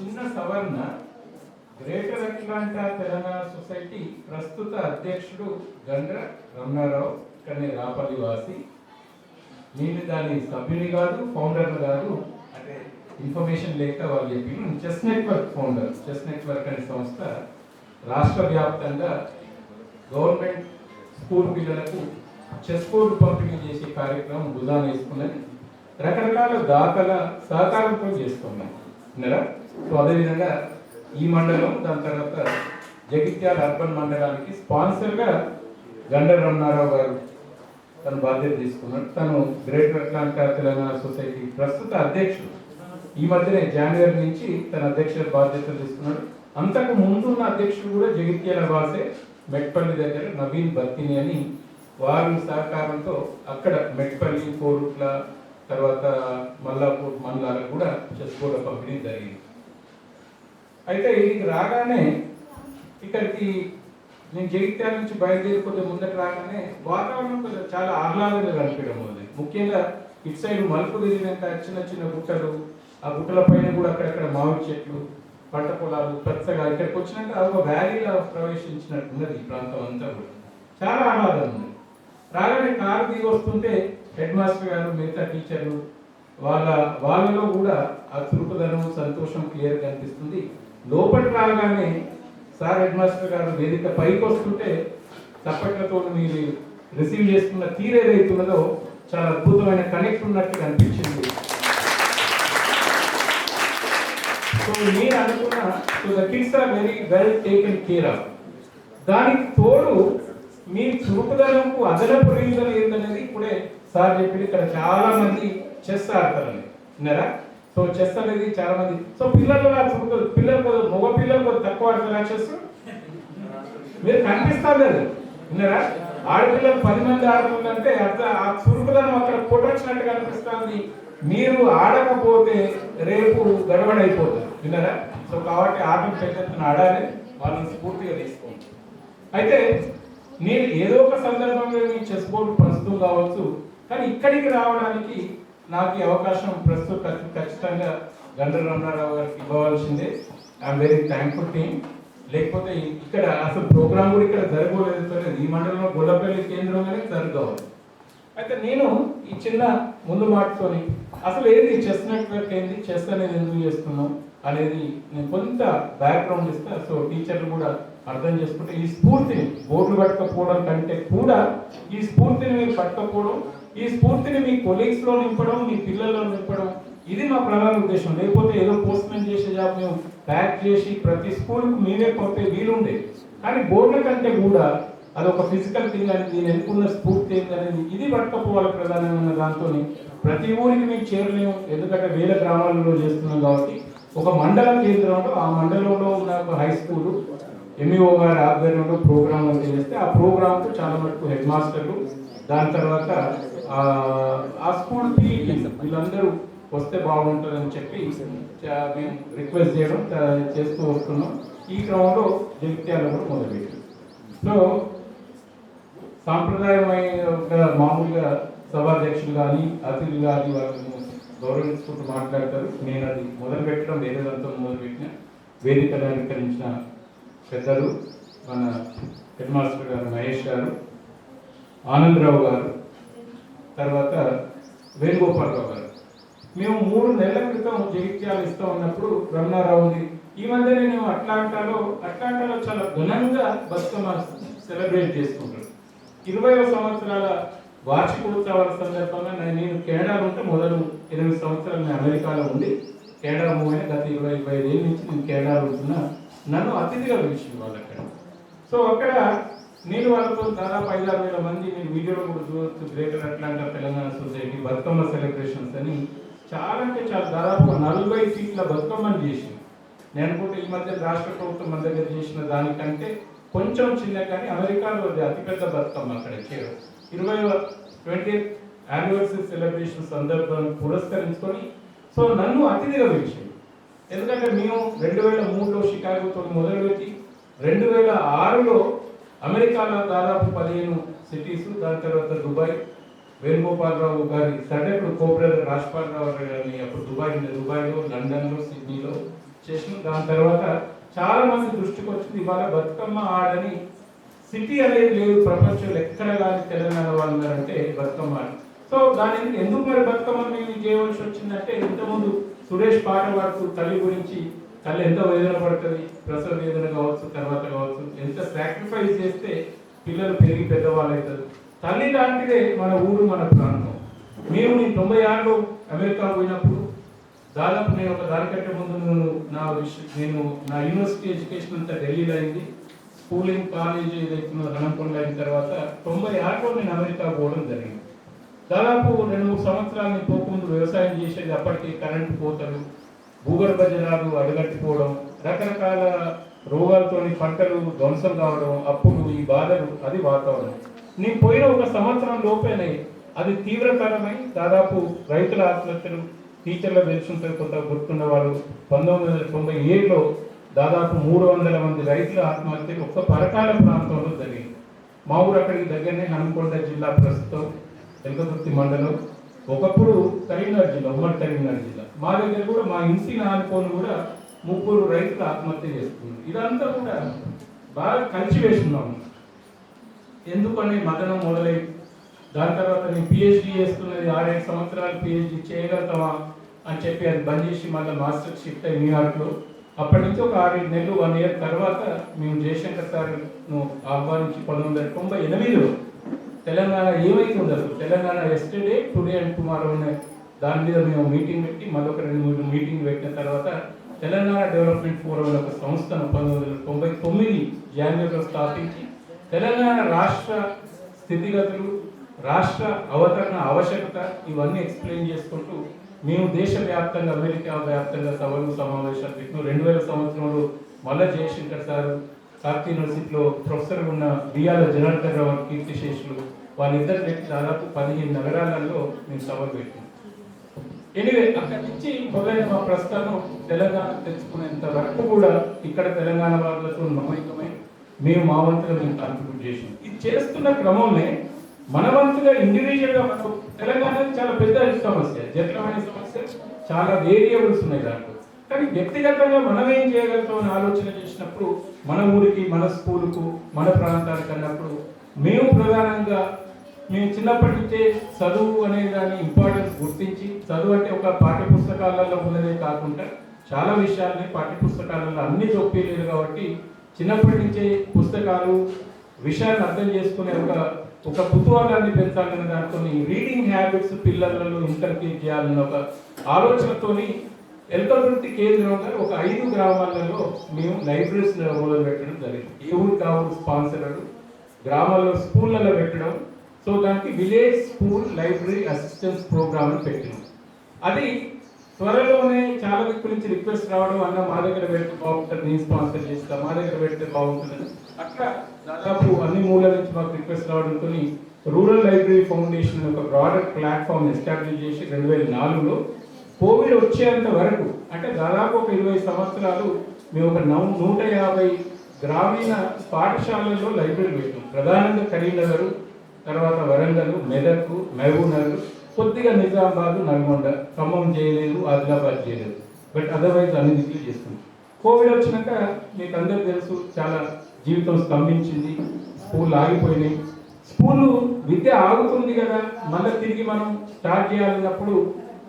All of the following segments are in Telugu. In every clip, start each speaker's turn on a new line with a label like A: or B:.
A: చిన్న సవరణ. గ్రేటర్ అట్లాంటా తెలంగాణ సొసైటీ ప్రస్తుత అధ్యక్షుడు గండ్ర రమణారావు, ఇక్కడనే రాపల్లి వాసి. నేను దాని సభ్యుని కాదు, ఫౌండర్ కాదు, అంటే ఇన్ఫర్మేషన్ లేక వాళ్ళు చెప్పి chess network founder. Chess network అనే సంస్థ రాష్ట్ర వ్యాప్తంగా గవర్నమెంట్ స్కూల్ పిల్లలకు చెస్ బోర్డు పంపిణీ చేసే కార్యక్రమం భుజాన వేసుకున్నది. రకరకాల దాతల సహకారంతో చేస్తున్నాం విన్నారా. సో అదేవిధంగా ఈ మండలం, దాని తర్వాత జగిత్యాల అర్బన్ మండలానికి స్పాన్సర్గా గండ్ర రమణారావు గారు తన బాధ్యత తీసుకున్నాడు. తను గ్రేటర్ అట్లాంటా తెలంగాణ సొసైటీ ప్రస్తుత అధ్యక్షుడు. ఈ మధ్యనే జనవరి నుంచి తన అధ్యక్ష బాధ్యతలు తీసుకున్నాడు. అంతకు ముందున్న అధ్యక్షుడు కూడా జగిత్యాల వాసే, మెట్పల్లి దగ్గర నవీన్ బత్తిని అని. వారి సహకారంతో అక్కడ మెట్పల్లి, కోరుట్ల, తర్వాత మల్లాపూర్ మండలాలకు కూడా చెస్ బోర్డు పంపిణీ జరిగింది. అయితే ఇది రాగానే ఇక్కడికి నేను జగిత్యాల నుంచి బయలుదేరిపోతే ముందట రాగానే వాతావరణం కొంచెం చాలా ఆహ్లాదంగా కనిపించడం ఉంది. ముఖ్యంగా ఇటు సైడ్ మలుపు తిరిగినాక చిన్న చిన్న గుట్టలు, ఆ గుట్టల పైన కూడా అక్కడక్కడ మామిడి చెట్లు, పంట పొలాలు పచ్చగా. ఇక్కడికి వచ్చినాక ఒక వ్యాలీలో ప్రవేశించినట్టున్నది ఈ ప్రాంతం అంతా కూడా. చాలా ఆహ్లాదం ఉంది. రాగానే కారు దిగి వస్తుంటే హెడ్ మాస్టర్ గారు, మిగతా టీచర్లు వాళ్ళలో కూడా ఆ చురుకుదనం, సంతోషం క్లియర్ కనిపిస్తుంది. లోపలికి రాగానే సార్ హెడ్ మాస్టర్ గారు వేదిక పైకి వస్తుంటే చప్పట్లతో మీరు రిసీవ్ చేసుకున్న తీరేదైతున్నదో చాలా అద్భుతమైన కనెక్ట్ ఉన్నట్టు కనిపించింది. సో నేను అనుకున్న the kids are very well taken care of. దానికి తోడు మీ చురుకుదనంకు అదనపు రీజన్ ఏంటనేది ఇప్పుడే సార్ చెప్పి ఇక్కడ చాలా మంది చెస్ ఆడతారని విన్నారా. సో చెస్ అనేది చాలా మంది, సో పిల్లలు మగ పిల్లలు తక్కువ ఆడతారా చెస్? మీరు కనిపిస్తారు కదా విన్నారా. ఆడపిల్లలు 10 మంది ఆడుతుందంటే ఆ చురుకుదనం అక్కడ కొట్టొచ్చినట్టు కనిపిస్తుంది. మీరు ఆడకపోతే రేపు గడబడైపోతుంది విన్నారా. సో కాబట్టి ఆటలు పెద్దెత్తున ఆడాలి, వాళ్ళని స్ఫూర్తిగా తీసుకోండి. అయితే నేను ఏదో ఒక సందర్భంలో మీ చెస్ బోర్డు ప్రస్తుతం కావచ్చు, కానీ ఇక్కడికి రావడానికి నాకు ఈ అవకాశం ప్రస్తుతం ఖచ్చితంగా గండ్ర రమణారావు గారికి ఇవ్వవలసిందే. I'm very thankful team. లేకపోతే ఇక్కడ అసలు ప్రోగ్రామ్ కూడా ఇక్కడ జరగలేదు. ఈ మండలంలో గొల్లపల్లి కేంద్రంగానే జరగవాలి. అయితే నేను ఈ చిన్న ముందు మాటతోని అసలు ఏంది చెస్ నెట్వర్క్, ఏంది చెస్ అనేది ఎందుకు చేస్తున్నాం అనేది నేను కొంత బ్యాక్గ్రౌండ్ ఇస్తా. సో టీచర్లు కూడా అర్థం చేసుకుంటే ఈ స్ఫూర్తిని బోర్డులు పట్టకపోవడం కంటే కూడా ఈ స్ఫూర్తిని మీరు పట్టకపోవడం, ఈ స్ఫూర్తిని మీ కొలీగ్స్ లో నింపడం, మీ పిల్లల్లో నింపడం, ఇది మా ప్రధాన ఉద్దేశం. లేకపోతే ఏదో పోస్ట్మెన్ చేసే జాబ్ మేము ప్యాక్ చేసి ప్రతి స్కూల్కి మేమే పంపే వీలుండే. కానీ బోర్డుల కంటే కూడా అదొక ఫిజికల్ థింగ్ అని, దీని ఎన్నుకున్న స్ఫూర్తి ఏంటనేది ఇది పట్టకపోవాలి ప్రధానమైన దాంతో. ప్రతి ఊరికి మేము చేరలేము, ఎందుకంటే వేల గ్రామాలలో చేస్తున్నాం కాబట్టి. ఒక మండల కేంద్రంలో, ఆ మండలంలో ఉన్న ఒక హై స్కూలు ఎంఈఓ గారి ఆధ్వర్యంలో ప్రోగ్రామ్ చేస్తే ఆ ప్రోగ్రామ్కు చాలా మటుకు హెడ్ మాస్టర్లు, దాని తర్వాత ఆ స్కూల్ పీఈటీ వీళ్ళందరూ వస్తే బాగుంటుందని చెప్పి మేము రిక్వెస్ట్ చేయడం చేస్తూ వస్తున్నాం. ఈ క్రమంలో జగిత్యాల కూడా మొదలుపెట్టాం. సో సాంప్రదాయమైన మామూలుగా సభాధ్యక్షులు కానీ అతిథులు కానీ వాళ్ళని గౌరవించుకుంటూ మాట్లాడతారు. నేను అది మొదలు పెట్టడం వేరేదంతా మొదలుపెట్టిన వేదికను అలంకరించిన పెద్దలు మన హెడ్ మాస్టర్ గారు మహేష్ గారు, ఆనందరావు గారు, తర్వాత వేణుగోపాలరావు గారు. మేము 3 నెలల క్రితం జగిత్యాలు ఇస్తా ఉన్నప్పుడు రమణారావు ఉంది. ఈ మధ్యనే మేము అట్లాంటాలో చాలా ఘనంగా బతుకమ్మ సెలబ్రేట్ చేసుకుంటారు. 20వ సంవత్సరాల వార్షికోత్సవాల సందర్భంగా నేను కెనడాలో ఉంటే మొదలు 8 సంవత్సరాలు నేను అమెరికాలో ఉండి కెనడా మూవ్ అయిన గత 25 ఏళ్ళ నుంచి నేను కెనడాలో ఉంటున్నా. నన్ను అతిథిగా పిలిచింది వాళ్ళు అక్కడ. సో అక్కడ నేను వాళ్ళతో దాదాపు 5-6 వేల మంది, నేను వీడియోలో కూడా చూడవచ్చు, greater Atlanta Telangana society Bathukamma celebrations అని చాలా అంటే చాలా దాదాపు 40 సీట్ల బతుకమ్మని చేసింది. నేను అనుకుంటే ఈ మధ్య రాష్ట్ర ప్రభుత్వం మన దగ్గర చేసిన దానికంటే కొంచెం చిన్న, కానీ అమెరికాలో అతిపెద్ద బతుకమ్మ అక్కడ ఇచ్చారు. 20th యానివర్సరీ సెలబ్రేషన్ సందర్భాన్ని పురస్కరించుకొని సో నన్ను అతిథిగా పిలిచింది. ఎందుకంటే మేము 2003లో షికాగోతో మొదలుపెట్టి 2006లో అమెరికాలో దాదాపు 15 సిటీస్, దాని తర్వాత దుబాయ్, వేణుగోపాలరావు గారి సడెప్పుడు కోబ్రదర్ రాజ్పాలరావు గారిని అప్పుడు దుబాయ్లో, లండన్లో, సిడ్నీలో చేసిన. దాని తర్వాత చాలా మంది దృష్టికి వచ్చింది ఇవాళ బతుకమ్మ ఆడని సిటీ అనేది లేదు ప్రపంచంలో ఎక్కడ కానీ తెలంగాణ వాళ్ళు ఉన్నారంటే బతుకమ్మ ఆడ. సో దాని ఎందుకు మరి బతుకమ్మ మేము చేయవలసి వచ్చిందంటే ఇంతకుముందు సురేష్ పాట పాడుతూ తల్లి గురించి, తల్లి ఎంత వేదన పడుతుంది, ప్రసవ వేదన కావచ్చు, తర్వాత కావచ్చు, ఎంత సాక్రిఫైస్ చేస్తే పిల్లలు పెరిగి పెద్దవాళ్ళు అవుతారు. తల్లి లాంటిదే మన ఊరు, మన ప్రాంతం. నేను 96లో అమెరికా పోయినప్పుడు దాదాపు నేను ఒక దానికంటే ముందు నేను నా యూనివర్సిటీ ఎడ్యుకేషన్ అంతా ఢిల్లీలో అయింది. స్కూలింగ్, కాలేజ్ ఏదైతే రణంకొండలో అయిన తర్వాత 96లో నేను అమెరికా పోవడం జరిగింది. దాదాపు 2-3 సంవత్సరాలు నేను పోకముందు వ్యవసాయం చేసేది. అప్పటికి కరెంటు కోతలు, భూగర్భ జలాలు అడగట్టిపోవడం, రకరకాల రోగాలతోని పంటలు ధ్వంసం కావడం, అప్పులు, ఈ బాధలు, అది వాతావరణం. నేను పోయిన ఒక సంవత్సరం లోపేనే అది తీవ్రతరమై దాదాపు రైతుల ఆత్మహత్యలు, టీచర్ల తెలుసుంటే కొంత గుర్తున్న వాళ్ళు 1997లో దాదాపు 300 మంది రైతుల ఆత్మహత్యలు ఒక్క పరకాల ప్రాంతంలో జరిగింది. మా ఊరు అక్కడికి దగ్గరనే హనుమకొండ జిల్లా, ప్రస్తుతం ఎల్కతుర్తి మండలం, ఒకప్పుడు కరీంనగర్ జిల్లా, ఉమ్మడి కరీంనగర్ జిల్లా. మా దగ్గర కూడా మా ఇంటిని ఆనుకొని కూడా 3 రైతులు ఆత్మహత్య చేస్తున్నారు. ఇదంతా కూడా బాగా కలిసి వేస్తున్నాము. ఎందుకని మదనం మొదలై దాని తర్వాత నేను పిహెచ్డి చేస్తున్నది 6-7 సంవత్సరాలు పిహెచ్డి చేయగలుగుతామా అని చెప్పి అది బంద్ చేసి మళ్ళీ మాస్టర్ షిఫ్ట్ అయ్యి న్యూయార్క్లో. అప్పటి నుంచి ఒక 6 నెలలు 1 ఇయర్ తర్వాత మేము జయశంకర్ సార్ను ఆహ్వానించి 1998లో తెలంగాణ ఏమైతే ఉండదు, Telangana yesterday, today and tomorrow అనే దాని మీద మేము మీటింగ్ పెట్టి మరొక 2-3 మీటింగ్ పెట్టిన తర్వాత తెలంగాణ డెవలప్మెంట్ ఫోరం అనే ఒక సంస్థను 1999 జనవరిలో స్థాపించి తెలంగాణ రాష్ట్ర స్థితిగతులు, రాష్ట్ర అవతరణ ఆవశ్యకత ఇవన్నీ ఎక్స్ప్లెయిన్ చేసుకుంటూ మేము దేశవ్యాప్తంగా, అమెరికా వ్యాప్తంగా సభలు, సమావేశాలు పెట్టిన 2000 సంవత్సరంలో మళ్ళా జయశంకర్ సార్ కార్తీ యూనివర్సిటీలో ప్రొఫెసర్ ఉన్న బిఆర్ జనార్దన్ రావు కీర్తిశేషులు వాళ్ళిద్దరు పెట్టి దాదాపు 15 నగరాలలో మేము సభలు పెట్టినాం. ఎనివే అక్కడి నుంచి మొదలైన మా ప్రస్థానం తెలంగాణ తెచ్చుకునేంత వరకు కూడా ఇక్కడ తెలంగాణ వాళ్ళతో మమైకమై మేము మా వంతుగా మేము కాంట్రిబ్యూట్ చేసాం. ఇది చేస్తున్న క్రమంలో మన వంతుగా ఇండివిజువల్గా మనకు తెలంగాణ చాలా పెద్ద సమస్య, జటిలమైన సమస్య, చాలా వేరియబుల్స్ ఉన్నాయి దాంట్లో. కానీ వ్యక్తిగతంగా మనం ఏం చేయగలుగుతాం అని ఆలోచన చేసినప్పుడు మన ఊరికి, మన స్కూలుకు, మన ప్రాంతానికి అన్నప్పుడు మేము ప్రధానంగా మేము చిన్నప్పటి నుంచే చదువు అనే దాని ఇంపార్టెన్స్ గుర్తించి, చదువు అంటే ఒక పాఠ్యపుస్తకాలలో ఉన్నదే కాకుండా చాలా విషయాలని పాఠ్యపుస్తకాలలో అన్ని చొప్పలేదు కాబట్టి చిన్నప్పటి నుంచే పుస్తకాలు, విషయాన్ని అర్థం చేసుకునే ఒక కుతూహలాన్ని పెంచాలనే దాంతో రీడింగ్ హ్యాబిట్స్ పిల్లలలో ఇంకల్కేట్ చేయాలన్న ఒక ఆలోచనతోని ఎల్కతుర్తి కేంద్రంగా ఒక 5 గ్రామాలలో మేము లైబ్రరీస్ మొదలు పెట్టడం జరిగింది. ఏ ఊరు కావాలి స్పాన్సర్లు గ్రామాల్లో స్కూళ్ళలో పెట్టడం. సో దానికి village school library assistance program అని పెట్టినాం. అది త్వరలోనే చాలా దిక్కుల నుంచి రిక్వెస్ట్ రావడం, అన్న మా దగ్గర పెడితే బాగుంటుంది, నేను స్పాన్సర్ చేస్తాను, మా దగ్గర పెడితే బాగుంటుంది. అట్లా దాదాపు అన్ని మూలల నుంచి మాకు రిక్వెస్ట్ రావడంతో రూరల్ లైబ్రరీ ఫౌండేషన్ ఒక బ్రాడర్ ప్లాట్ఫామ్ ఎస్టాబ్లిష్ చేసి 2004లో కోవిడ్ వచ్చేంత వరకు, అంటే దాదాపు ఒక 20 సంవత్సరాలు మేము ఒక 150 గ్రామీణ పాఠశాలల్లో లైబ్రరీ పెట్టాం. ప్రధానంగా కరీంనగర్, తర్వాత వరంగల్, మెదక్, మహబూబ్నగర్, కొద్దిగా నిజామాబాద్, నల్గొండ, ఖమ్మం చేయలేదు, ఆదిలాబాద్ చేయలేదు, బట్ అదర్వైజ్ అన్ని దిక్కులు చేస్తున్నాం. కోవిడ్ వచ్చినాక మీకు అందరికీ తెలుసు చాలా జీవితం స్తంభించింది, స్కూల్ ఆగిపోయినాయి. స్కూలు విద్య ఆగుతుంది కదా, మళ్ళీ తిరిగి మనం స్టార్ట్ చేయాలన్నప్పుడు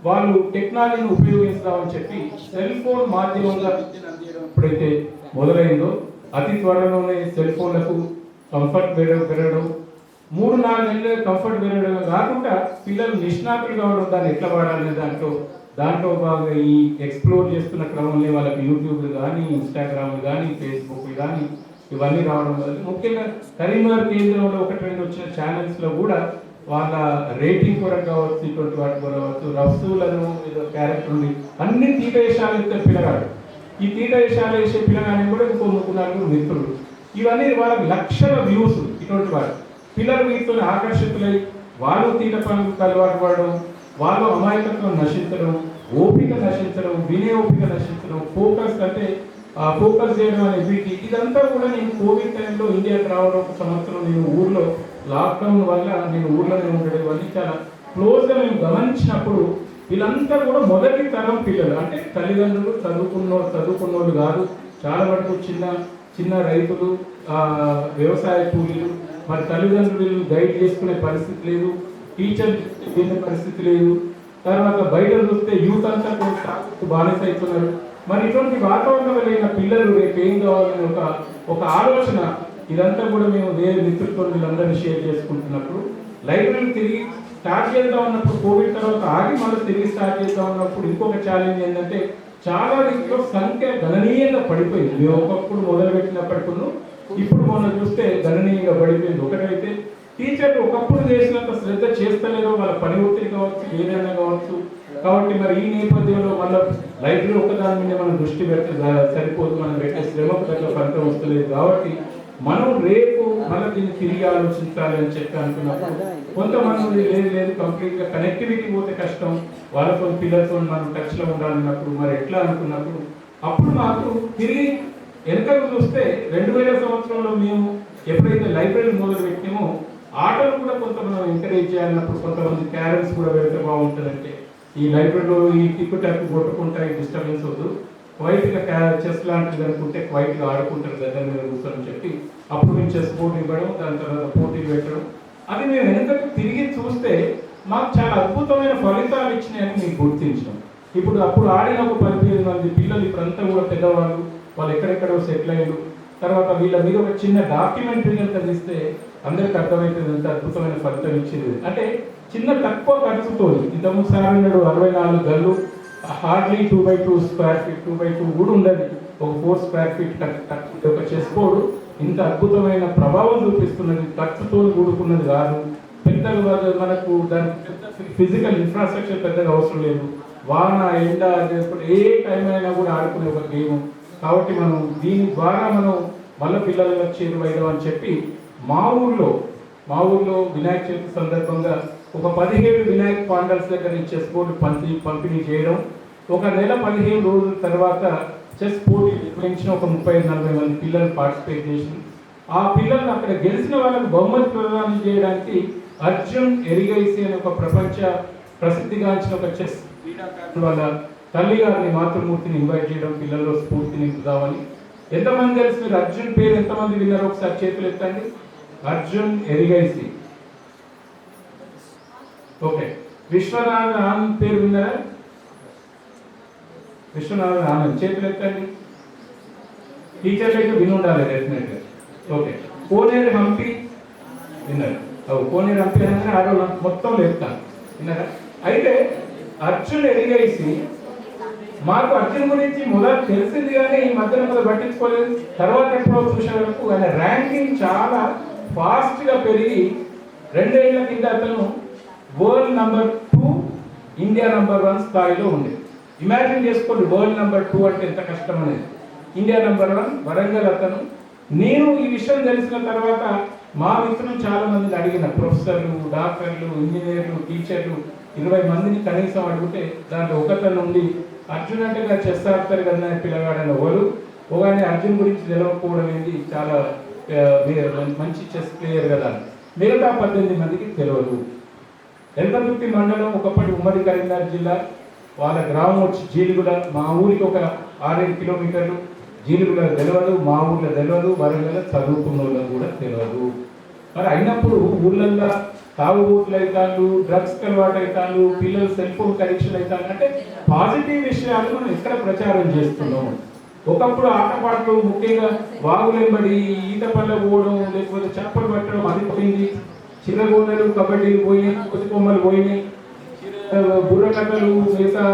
A: వాళ్ళు టెక్నాలజీని ఉపయోగిస్తామని చెప్పి సెల్ ఫోన్ మాధ్యమంగా విద్యను అందించడం ఎప్పుడైతే మొదలైందో అతి త్వరలోనే సెల్ ఫోన్లకు కంఫర్ట్ పెరగడం, 3-4 నెలలు కంఫర్ట్ పెరగడం కాకుండా పిల్లలు నిష్ణాతులు కావడం, దాన్ని ఎట్లా వాడాలనే దాంట్లో బాగా ఈ ఎక్స్ప్లోర్ చేస్తున్న క్రమంలో వాళ్ళకి యూట్యూబ్లు కానీ, ఇన్స్టాగ్రామ్లు కానీ, ఫేస్బుక్లు కానీ ఇవన్నీ రావడం వల్ల ముఖ్యంగా కరీంనగర్ కేంద్రంలో 1-2 వచ్చిన ఛానల్స్లో కూడా వాళ్ళ రేటింగ్ కొరకు కావచ్చు, ఇటువంటి వాటి కావచ్చు, రఫ్సూలను ఏదో క్యారెక్టర్ ఉంది, అన్ని తీటవేషాలు ఇస్తారు పిల్లగాడు. ఈ తీటవేషాలు వేసే పిల్లగాని కూడా ఇంకో 3-4 మిత్రులు, ఇవన్నీ వాళ్ళకి లక్షల వ్యూస్. ఇటువంటి వాడు పిల్లలు వీటితో ఆకర్షితులై వాళ్ళు తీట పనులకు అలవాటు పడడం, వాళ్ళు అమాయకత్వం నశించడం, ఓపిక నశించడం, వినే ఓపిక నశించడం, ఫోకస్ చేయడం అనే వీటి ఇదంతా కూడా నేను కోవిడ్ టైంలో ఇండియాకి రావడం, ఒక సంవత్సరం నేను ఊర్లో లాక్డౌన్ వల్ల నేను ఊర్లోనే ఉండడం ఇవన్నీ చాలా క్లోజ్గా మేము గమనించినప్పుడు వీళ్ళంతా కూడా మొదటి తరం పిల్లలు, అంటే తల్లిదండ్రులు చదువుకున్నోళ్ళు కాదు, చాలా వరకు చిన్న చిన్న రైతులు, వ్యవసాయ కూలీలు. మరి తల్లిదండ్రులు గైడ్ చేసుకునే పరిస్థితి లేదు, టీచర్ చేసే పరిస్థితి లేదు. తర్వాత బయట చూస్తే యూత్ అంతా బానిస అవుతున్నారు. మరి ఇటువంటి వాతావరణంలో లేని పిల్లలు రేపు ఏం కావాలని ఒక ఆలోచన, ఇదంతా కూడా మేము వేరే మిత్రులతో వీళ్ళందరినీ షేర్ చేసుకుంటున్నప్పుడు లైబ్రరీ తిరిగి స్టార్ట్ చేద్దాం అన్నప్పుడు కోవిడ్ తర్వాత ఆగి మళ్ళీ తిరిగి స్టార్ట్ చేద్దాం అన్నప్పుడు ఇంకొక ఛాలెంజ్ ఏంటంటే చాలా రీతిలో సంఖ్య గణనీయంగా పడిపోయింది. మేము ఒకప్పుడు మొదలు పెట్టినప్పటికీ ఇప్పుడు మనం చూస్తే గణనీయంగా పడిపోయింది. ఒకటైతే టీచర్లు ఒకప్పుడు చేసినంత శ్రద్ధ చేస్తలేదో, వాళ్ళ పని ఒత్తిడి కావచ్చు, ఏదైనా కావచ్చు. కాబట్టి మరి ఈ నేపథ్యంలో మళ్ళీ లైబ్రరీ ఒకదాని మీద మనం దృష్టి పెడితే సరిపోదు, మనం పెట్టే శ్రమకు తగ్గ ఫలితం వస్తలేదు. కాబట్టి మనం రేపు మళ్ళీ దీన్ని తిరిగి ఆలోచించాలి అని చెప్పి అనుకున్నప్పుడు కొంతమంది లేదు కంప్లీట్గా కనెక్టివిటీ పోతే కష్టం, వాళ్ళతో పిల్లలతో మనం టచ్లో ఉండాలన్నప్పుడు మరి ఎట్లా అనుకున్నప్పుడు అప్పుడు మాకు తిరిగి వెనకకు చూస్తే 2000 సంవత్సరంలో మేము ఎప్పుడైతే లైబ్రరీ మొదలు పెట్టామో ఆటలు కూడా కొంత మనం ఎంకరేజ్ చేయాలన్నప్పుడు కొంతమంది క్యారమ్స్ కూడా పెడితే బాగుంటుందంటే ఈ లైబ్రరీలో ఈ టిక్కు టక్కు కొట్టుకుంటా ఈ డిస్టర్బెన్స్ వద్దు, క్వైట్గా చెస్ లాంటిది అనుకుంటే క్వైట్గా ఆడుకుంటారు గద్దెల మీద కూర్చొని చెప్పి అప్పుడు మేము చెస్ పోటీ ఇవ్వడం, దాని తర్వాత పోటీలు పెట్టడం. అది మేము వెనకకు తిరిగి చూస్తే మాకు చాలా అద్భుతమైన ఫలితాలు ఇచ్చినాయని మేము గుర్తించాం. ఇప్పుడు అప్పుడు ఆడిన ఒక 15 మంది పిల్లలు ఇప్పుడంతా కూడా పెద్దవాళ్ళు, వాళ్ళు ఎక్కడెక్కడో సెటిల్ అయ్యారు. తర్వాత వీళ్ళ మీద ఒక చిన్న డాక్యుమెంటరీ కనుక తీస్తే అందరికి అర్థమవుతుంది ఎంత అద్భుతమైన ఫలితం ఇచ్చింది. అంటే చిన్న తక్కువ ఖర్చుతో ఇంతకుముందు సార్ అన్నాడు 64 గల్లు, hardly 2x2 square feet, 2x2 కూడా ఉండదు, ఒక 4 స్క్వేర్ ఫీట్ ఒక చెస్ బోర్డు ఇంత అద్భుతమైన ప్రభావం చూపిస్తున్నది. ఖర్చుతో కూడుకున్నది కాదు, పెద్దగా మనకు దాని ఫిజికల్ ఇన్ఫ్రాస్ట్రక్చర్ పెద్దగా అవసరం లేదు, వాన ఎండ ఏ టైం అయినా కూడా ఆడుకునే ఒక గేమ్. కాబట్టి మనం దీని ద్వారా మనం మళ్ళీ పిల్లలు చేరువైదాం అని చెప్పి మా ఊర్లో వినాయక చవితి సందర్భంగా ఒక 17 వినాయక పాండల్స్ దగ్గర చెస్ బోర్డు పంపిణీ చేయడం, ఒక నెల 15 రోజుల తర్వాత చెస్ పోటీ నిర్వహించిన ఒక 30-40 మంది పిల్లలు పార్టిసిపేట్ చేసి ఆ పిల్లలు అక్కడ గెలిచిన వాళ్ళకు బహుమతి ప్రదానం చేయడానికి అర్జున్ ఎరిగైసి అనే ఒక ప్రపంచ ప్రసిద్ధిగాంచిన ఒక చెస్ క్రీడాకారుడు వాళ్ళ తల్లి గారిని మాతృమూర్తిని ఇన్వైట్ చేయడం, పిల్లల్లో స్ఫూర్తిని ఇద్దామని. ఎంతమంది తెలుసు మీరు అర్జున్ పేరు ఎంతమంది విన్నారో ఒకసారి చేతులు ఎత్తండి. అర్జున్ ఎరిగైసి. ఓకే, విశ్వనాథన్ ఆనంద్ పేరు విన్నారా? విశ్వనాథన్ ఆనంద్ చేతులు ఎత్తండి. టీచర్లు అయితే విని ఉండాలి డెఫినెట్గా. ఓకే, కోనేరు హంపి విన్నారు? కోనేరు హంపి అనగానే ఆడవాళ్ళు మొత్తం లేపుతాను, విన్నారా? అయితే అర్జున్ ఎరిగైసి మాకు అర్జున్ గురించి మొదలు తెలిసింది కానీ ఈ మధ్యలో పట్టించుకోలేదు. తర్వాత ఎప్పుడో చూసే వరకు ఆయన ర్యాంకింగ్ చాలా ఫాస్ట్గా పెరిగి 2 ఏళ్ల కింద అతను వరల్డ్ నెంబర్ 2, ఇండియా నెంబర్ 1 స్థాయిలో ఉంది. ఇమాజిన్ చేసుకోండి, వరల్డ్ నెంబర్ 2 అంటే ఎంత కష్టం అనేది. ఇండియా నెంబర్ 1 వరంగల్ అతను. నేను ఈ విషయం తెలిసిన తర్వాత మా మిత్రులు చాలా మందిని అడిగిన, ప్రొఫెసర్లు, డాక్టర్లు, ఇంజనీర్లు, టీచర్లు 20 మందిని కనీసం అడిగితే దాంట్లో ఒకతను ఉండి అర్జున్ అంటే చెస్ ఆడతారు కదా పిల్లగాడని ఎవరు కానీ అర్జున్ గురించి తెలవకపోవడం ఏంటి, చాలా మంచి చెస్ ప్లేయర్ కదా. మిగతా 18 మందికి తెలియదు. ఎల్కదుర్తి మండలం ఒకప్పటి ఉమ్మడి కరీంనగర్ జిల్లా, వాళ్ళ గ్రామం వచ్చి జీలిగుడ. మా ఊరికి ఒక 6-7 కిలోమీటర్లు. జీలిగుడ తెలియదు, మా ఊళ్ళో తెలియదు, వరంగల్ చదువుకున్న వాళ్ళకి కూడా తెలియదు. మరి అయినప్పుడు ఊళ్ళల్లో తాగుబోతులు అవుతాళ్ళు, డ్రగ్స్కి అలవాటు అవుతాళ్ళు, పిల్లలు సెల్ ఫోన్ కనెక్షన్ అవుతాళ్ళు. అంటే పాజిటివ్ విషయాలు మనం ఎక్కడ ప్రచారం చేస్తున్నాం. ఒకప్పుడు ఆటపాటలు ముఖ్యంగా వాగులెంబడి ఈత పళ్ళ పోవడం, లేకపోతే చేపలు పట్టడం అది పోయింది. చిన్నగోనలు, కబడ్డీలు పోయినాయి, కొమ్మలు పోయినాయి, బుర్రకథలు, మిగతా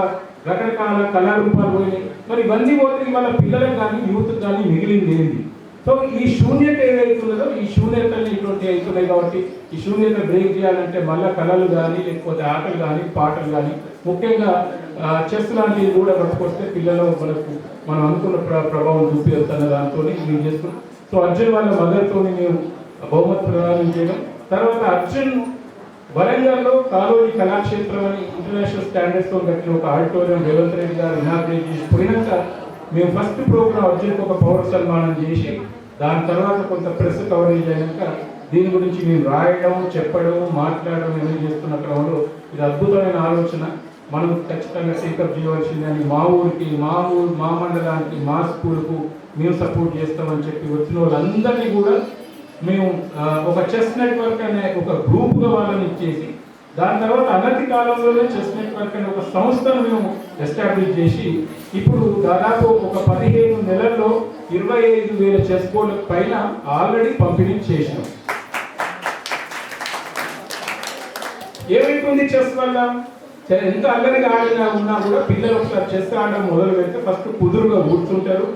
A: రకరకాల కళారూపాలు పోయినాయి. మరి ఇవన్నీ పోతే వాళ్ళ పిల్లలకు కానీ యూత్ కానీ మిగిలింది ఏంటి? సో ఈ శూన్యత ఏదైతున్నదో ఈ శూన్యతలు ఇటువంటి అవుతున్నాయి. కాబట్టి ఈ శూన్యత బ్రేక్ చేయాలంటే మళ్ళీ కళలు కానీ లేకపోతే ఆటలు కానీ పాటలు కానీ ముఖ్యంగా చెస్ లాంటివి కూడా పట్టుకొస్తే పిల్లలు మనం అనుకున్న ప్రభావం చూపిస్తున్న దాంతో మేము చేసుకున్నాం. సో అర్జున్ వాళ్ళ మదర్తో మేము బహుమతి ప్రదానం చేయడం. తర్వాత అర్జున్ వరంగల్లో కాలోజీ కళాక్షేత్రం అని ఇంటర్నేషనల్ స్టాండర్డ్స్తో కట్టిన ఒక ఆడిటోరియం రేవంత్ రెడ్డి గారు ఇనాగ్రేట్ చేసి పోయినాక మేము ఫస్ట్ ప్రోగ్రామ్ అర్జున్కి ఒక పౌర సన్మానం చేసి దాని తర్వాత కొంత ప్రెస్ కవరేజ్ అయినాక దీని గురించి మేము రాయడం, చెప్పడం, మాట్లాడడం ఏమేమి చేస్తున్న క్రమంలో ఇది అద్భుతమైన ఆలోచన. మనం ఖచ్చితంగా టేకప్ చేయవలసిందని మా మండలానికి, మా స్కూల్కు మేము సపోర్ట్ చేస్తామని చెప్పి వచ్చిన వాళ్ళందరినీ కూడా మేము ఒక చెస్ నెట్వర్క్ అనే ఒక గ్రూప్గా వాళ్ళని ఇచ్చేసి, దాని తర్వాత అనతి కాలంలోనే చెస్ నెట్వర్క్ అనే ఒక సంస్థను మేము ఎస్టాబ్లిష్ చేసి ఇప్పుడు దాదాపు ఒక 15 నెలల్లో 25,000 చెస్ బోర్డుల పైన ఆల్రెడీ పంపిణీ చేసినాం. ఏమైతుంది చెస్ వల్ల? ఎంత అల్లరిగా ఆడినా ఉన్నా కూడా పిల్లలు ఒకసారి చెస్ ఆడడం మొదలు పెడితే ఫస్ట్ కుదురుగా కూర్చుంటారు.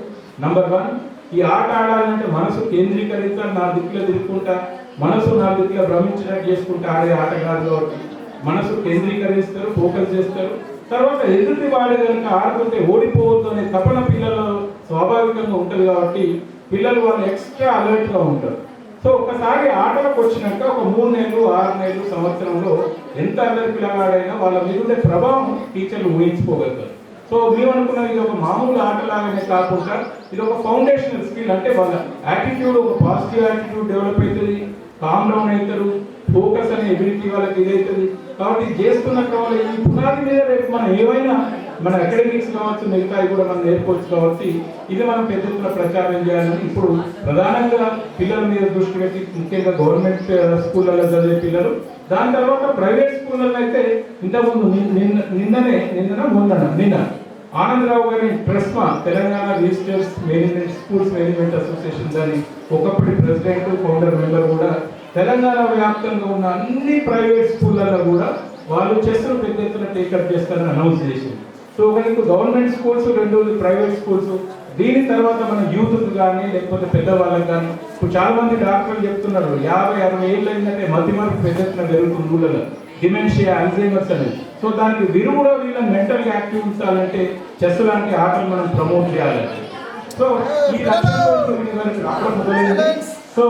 A: నంబర్ 1, ఈ ఆట ఆడాలంటే మనసు కేంద్రీకరించాలి. 4 దిక్కులు తిరుగుకుంటా మనసు 4 దిక్కులు భ్రమించినట్టు చేసుకుంటా ఆడే ఆట కాదు కాబట్టి మనసు కేంద్రీకరిస్తారు, ఫోకస్ చేస్తారు. తర్వాత ఎదుటి వాడు కనుక ఆడుతుంటే ఓడిపోవద్దు అనే తపన పిల్లలు స్వాభావికంగా ఉంటుంది కాబట్టి పిల్లలు వాళ్ళు ఎక్స్ట్రా అలర్ట్గా ఉంటారు. సో ఒకసారి ఆటలకు వచ్చినాక ఒక 3 నెలలు, 6 నెలలు, సంవత్సరంలో ఎంత అల్లరి పిల్లగాడైనా వాళ్ళ మీద ఉండే ప్రభావం టీచర్లు ఊహించుకోగలుగుతారు. సో మేము అనుకున్నాం ఇది ఒక మామూలు ఆటలాగానే కాకుండా ఇది ఒక ఫౌండేషనల్ స్కిల్. అంటే వాళ్ళ యాటిట్యూడ్, ఒక పాజిటివ్ యాటిట్యూడ్ డెవలప్ అవుతుంది, కామ్ డౌన్ అవుతారు, ఫోకస్ అనే ఎబిలిటీ వాళ్ళకి ఇదవుతుంది. కాబట్టి చేస్తున్న క్రమంలో ఈ పునాది మీద రేపు మనం ఏమైనా మన అకాడమిక్స్ కావచ్చు, మిగతాయి కూడా మనం నేర్చుకోవచ్చు. కాబట్టి ఇది మనం పెద్ద ఎత్తున ప్రచారం చేయాలని ఇప్పుడు ప్రధానంగా పిల్లల మీద దృష్టి పెట్టి, ముఖ్యంగా గవర్నమెంట్ స్కూళ్ళలో చదివే పిల్లలు, దాని తర్వాత ప్రైవేట్ స్కూళ్ళలో అయితే ఇంతకుముందు నిన్న ఆనందరావు గారి TRESMA, Telangana registers management schools management association దాని ఒకప్పటి ప్రెసిడెంట్, ఫౌండర్ మెంబర్ కూడా తెలంగాణ వ్యాప్తంగా ఉన్న అన్ని ప్రైవేట్ స్కూళ్ళల్లో కూడా వాళ్ళు చెస్ను పెద్ద ఎత్తున టేకప్ చేస్తారని అనౌన్స్ చేసింది. సో మనకు గవర్నమెంట్ స్కూల్స్, 2 ప్రైవేట్ స్కూల్స్, దీని తర్వాత మన యూత్ కానీ లేకపోతే పెద్దవాళ్ళకి కానీ ఇప్పుడు చాలా మంది డాక్టర్లు చెప్తున్నారు 50-60 ఏళ్ళు అయిందంటే మతిమరుపు పెద్ద ఎత్తున జరుగుతుంది ఊళ్ళలో, డిమెన్షియా, అల్జైమర్స్ అనేది. సో దానికి విరుగుగా వీళ్ళని మెంటల్గా యాక్టివ్ ఉంచాలంటే చెస్ లాంటి ఆటలు మనం ప్రమోట్ చేయాలి. సో ఈ లక్ష్యంతో మొదలైంది. సో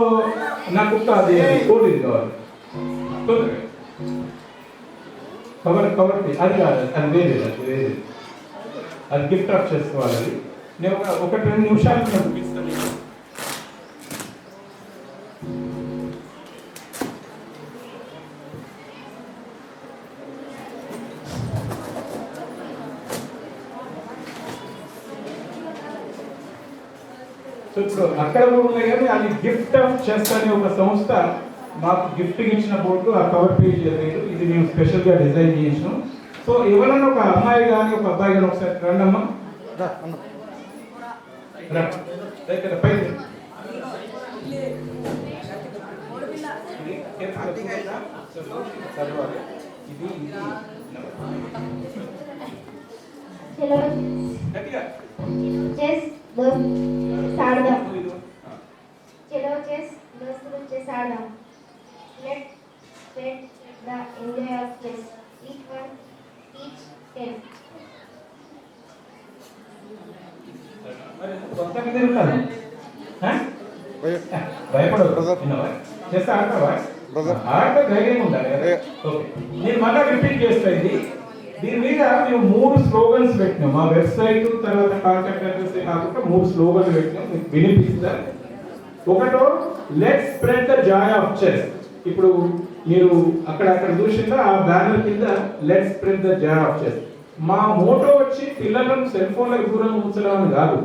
A: నాకు అది కోడ్ ఇది కావాలి, కవర్ అది కాదు, అది వేరేది, అది గిఫ్ట్ ఆఫ్ చేసుకోవాలి. నేను ఒక 2 నిమిషాలు చూపిస్తాను. సో ఇప్పుడు అక్కడ కూడా ఉన్నాయి కానీ అది గిఫ్ట్ ఆఫ్ చెస్ అనే ఒక సంస్థ మాకు గిఫ్ట్ ఇచ్చిన బోర్డు, ఆ కవర్ పేజ్ లేదు, ఇది మేము స్పెషల్గా డిజైన్ చేసినాం. సో ఎవరైనా ఒక అమ్మాయి కానీ ఒక అబ్బాయి కానీ ఒకసారి రండమ్మా,
B: चलो चेस दोस्तों chess आडदाम. Let's spread the enjoy of chess. Each one teach 10.
A: భయపడదు, చెస్ ఆడతావా? ఆడతా, ధైర్యంగా ఉండాలి. ఓకే, నేను మళ్ళీ రిపీట్ చేస్తాను. దీని మీద మేము 3 స్లోగన్స్ పెట్టినాం. మా వెబ్సైట్ తర్వాత కాంటాక్ట్ అడ్రస్ కాకుండా 3 స్లోగన్స్ పెట్టినాం, మీకు వినిపిస్తా. ఒకటో let's spread the joy of chess. ఇప్పుడు మీరు అక్కడ చూసిందా ఆ బ్యానర్ కింద let's spread the joy of chess. మా మోటో వచ్చి పిల్లలను సెల్ ఫోన్లకు దూరం ఉంచడం అని కాదు.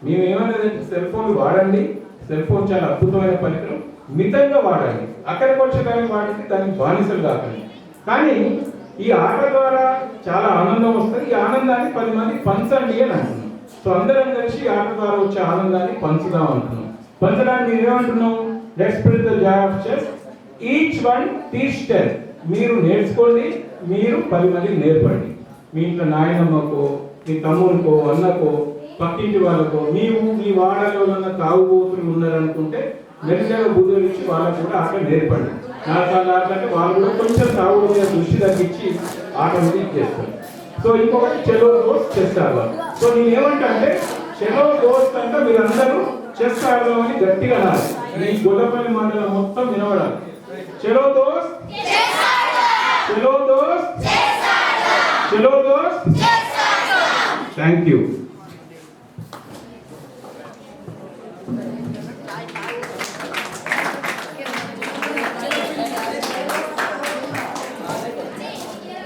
A: మేము ఏమనేది, సెల్ ఫోన్లు వాడండి, సెల్ ఫోన్ చాలా అద్భుతమైన పరికరం, మితంగా వాడండి, అక్కడికి వచ్చేదానికి వాడితే దానికి బానిసలు కాకండి. కానీ ఈ ఆట ద్వారా చాలా ఆనందం వస్తుంది. ఈ ఆనందాన్ని 10 మంది పంచండి అని అంటున్నాం. సో అందరం కలిసి ఆట ద్వారా వచ్చే ఆనందాన్ని పంచుదాం అంటున్నాం. పంచడానికి ఏమంటున్నాం? Let's spread the joy of chess, each one teach 10. మీరు నేర్చుకోండి, మీరు 10 మందికి నేర్పండి. మీ ఇంట్లో నాయనమ్మకో, మీ తమ్ముడికో, అన్నకో, పక్కింటి వాళ్ళకో, మీ వాడలో ఉన్న తాగుబోతులు ఉన్నారనుకుంటే మెల్లగా బుద్ధులు ఇచ్చి వాళ్ళకు కూడా ఆట నేర్పండి. 4 సార్లు ఆటంటే వాళ్ళు కూడా కొంచెం తాగుడు మీద దృష్టి తగ్గించి ఆట మీద ఇచ్చేస్తారు. సో ఇంకొకటి చెలో దోస్త్ చెస్ ఆడదాం. సో నేను ఏమంటా అంటే చెలో దోస్త్ అంటే మీరందరూ చెస్ ఆడదామని గట్టిగా అనాలి. ఈ గొల్లపల్లి మండలం మొత్తం వినబడాలి. చెలో దోస్త్, చెలో దోస్త్, చెలో దోస్త్. Thank you.